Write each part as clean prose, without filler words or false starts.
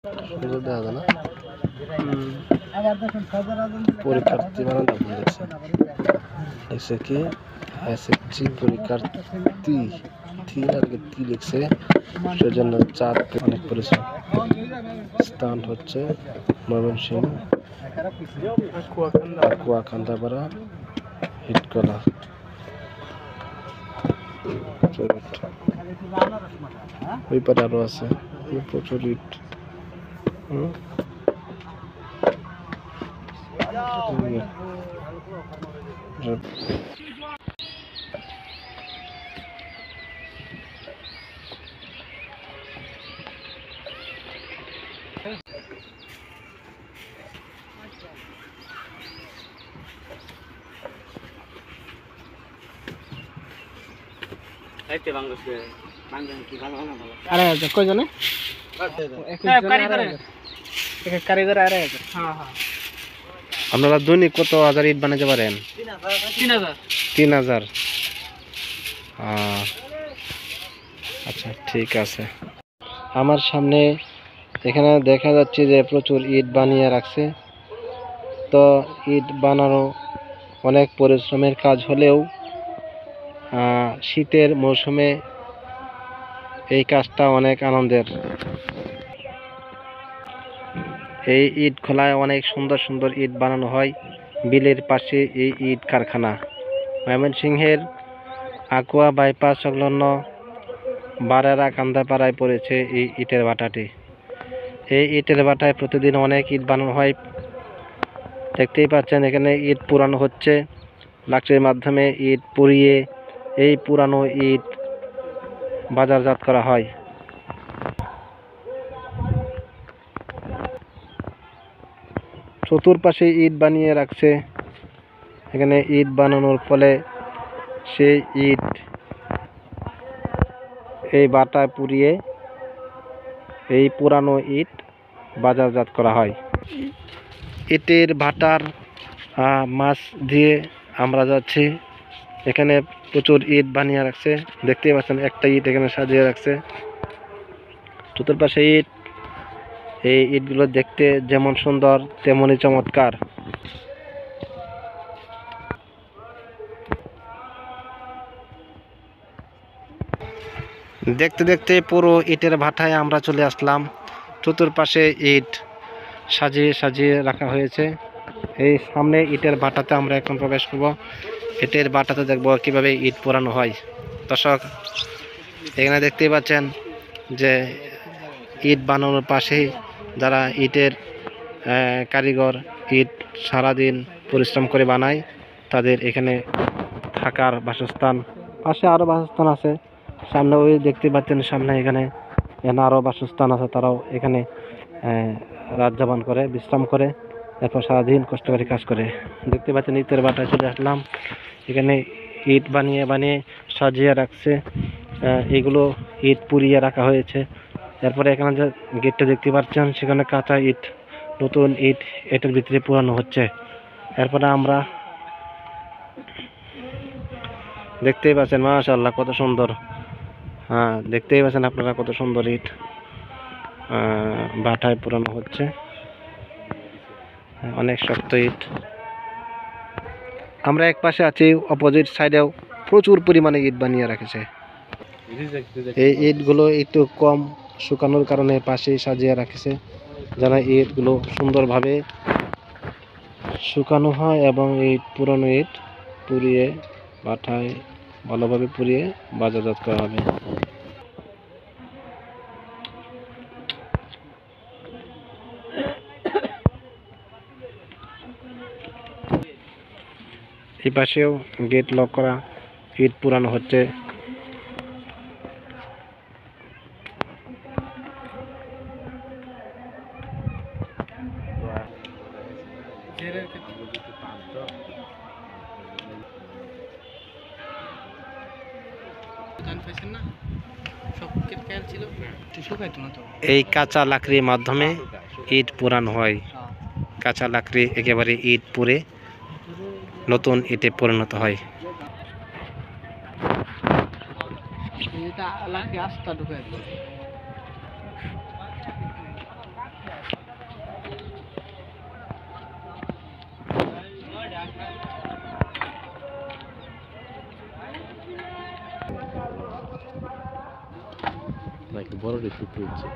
সুন্দর দেখা যায় না? পরীক্ষার্থী বানানটা ভুল দেখছে। লিখছে কি এসএসসি পরীক্ষার্থী তি লিখছে, সেজন্য চার অনেক পরিশ্রম। স্থান হচ্ছে ময়মনসিংহ, কুয়াকান্দাপাড়া, হিটকলা। ওই পারে আরো আছে প্রচুর ইট। আপনারা দৈনিক কত হাজার ইট বানাতে পারেন? 3000। আচ্ছা ঠিক আছে। আমার সামনে এখানে দেখা যাচ্ছে যে প্রচুর ইট বানিয়ে রাখছে। তো ইট বানানো অনেক পরিশ্রমের কাজ হলেও শীতের মৌসুমে এই কাজটা অনেক আনন্দের। এই ইট খোলায় অনেক সুন্দর সুন্দর ইট বানানো হয়। বিলের পাশে এই ইট কারখানা। ময়মনসিংহের আকুয়া বাইপাস সংলগ্ন বারেরা কান্দাপাড়ায় পড়েছে এই ইটের ভাটাটি। এই ইটের ভাটায় প্রতিদিন অনেক ইট বানানো হয়। দেখতেই পাচ্ছেন এখানে ইট পুরানো হচ্ছে। লাকড়ির মাধ্যমে ইট পুড়িয়ে এই পুরানো ইট বাজারজাত করা হয়। চতুর্পাশে ইট বানিয়ে রাখছে। এখানে ইট বানানোর ফলে সেই ইট এই বাটায় পুড়িয়ে এই পুরানো ইট বাজারজাত করা হয়। ইটের ভাটার মাছ দিয়ে আমরা যাচ্ছি। এখানে প্রচুর ইট বানিয়ে রাখছে। দেখতেই পাচ্ছেন একটা ইট এখানে সাজিয়ে রাখছে। চতুর্পাশে ইট। এই ইটগুলো দেখতে যেমন সুন্দর তেমনই চমৎকার। দেখতে দেখতে পুরো ইটের ভাটায় আমরা চলে আসলাম। চতুর্পাশে ইট সাজিয়ে সাজিয়ে রাখা হয়েছে। এই সামনে ইটের ভাটাতে আমরা এখন প্রবেশ করব। ইটের ভাটাতে দেখব কিভাবে ইট পোড়ানো হয়। দর্শক এখানে দেখতেই পাচ্ছেন যে ইট বানানোর পাশেই যারা ইটের কারিগর ইট সারাদিন পরিশ্রম করে বানায়, তাদের এখানে থাকার বাসস্থান। পাশে আরও বাসস্থান আছে। সামনে ওই দেখতে পাচ্ছেন সামনে এখানে আরও বাসস্থান আছে। তারাও এখানে রাত যাপন করে, বিশ্রাম করে, এরপর সারাদিন কষ্ট করে কাজ করে। দেখতে পাচ্ছেন ইটের ভাটায় চলে আসলাম। এখানে ইট বানিয়ে বানিয়ে সাজিয়ে রাখছে। এগুলো ইট পুড়িয়ে রাখা হয়েছে। এরপরে এখানে যে গেটটা দেখতে পাচ্ছেন সেখানে কাঁচা ইট, নতুন ইট এটার ভিতরে পুরানো হচ্ছে। এরপরে আমরা দেখতেই পাচ্ছেন মাশাআল্লাহ কত সুন্দর। দেখতেই পাচ্ছেন আপনারা কত সুন্দর ইট ভাটায় পুরানো হচ্ছে। অনেক শক্ত ইট। আমরা এক পাশে আছি, অপোজিট সাইডেও প্রচুর পরিমাণে ইট বানিয়ে রেখেছে। এই ইটগুলো একটু কম শুকানোর কারণে পাশেই সাজিয়ে রাখেছে, যেন ইটগুলো সুন্দরভাবে শুকানো হয় এবং এই পুরনো ইট পুড়িয়ে ভাটায় ভালোভাবে পুড়িয়ে বাজারজাত করা হবে। এই পাশেও গেট লক করা, ইট পুরানো হচ্ছে। এই কাঁচা লাকড়ির মাধ্যমে ইট পোড়ানো হয়। কাঁচা লাকড়ি একেবারে ইট পুড়ে নতুন ইটে পরিণত হয়। বড় রেসিপি হচ্ছে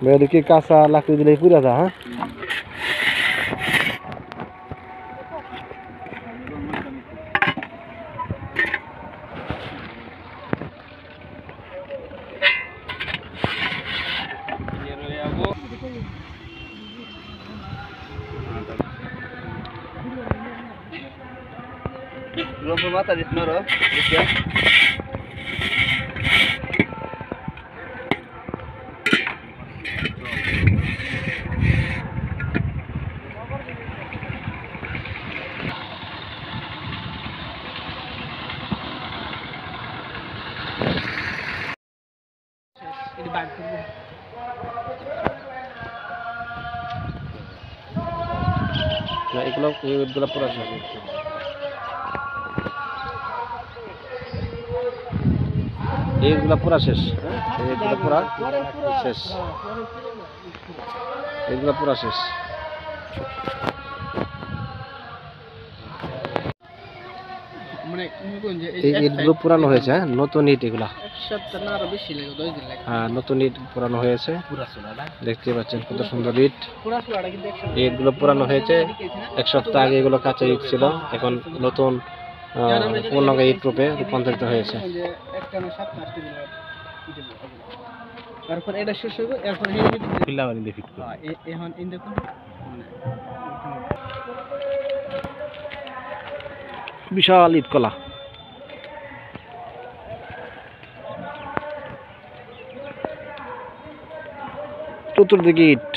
মেয়েদেরকে কাঁচা লাকড়ি দিলে পুরা যা হ্যাঁ mata di snoro, ya. Ini bantu. না এগুলো পুরা শেষ এইগুলা পুরা শেষ এইগুলা পুরা শেষ এইগুলা পুরা শেষ মানে এই ইটগুলো পুরানো হয়েছে হ্যাঁ নতুন ইট এগুলা এক সপ্তাহ না আরো বেশি লাগে 10 দিন লাগে হ্যাঁ নতুন ইট পুরানো হয়েছে পুরা সোলাটা দেখতে পাচ্ছেন কত সুন্দর ইট পুরা সোলাটা কিন্তু ইটগুলো পুরানো হয়েছে এক সপ্তাহ আগে এগুলো কাঁচা ইট ছিল এখন নতুন পূর্ণাঙ্গ ইট রূপে রূপান্তরিত হয়েছে একটা না 7-8 দিন লাগে তারপর এটা শেষ হবে এরপর ফিল্লা বানি দিয়ে ফিট করব এখন ইন দেখুন বিশাল ইট কলা চতুর্দিকে ইট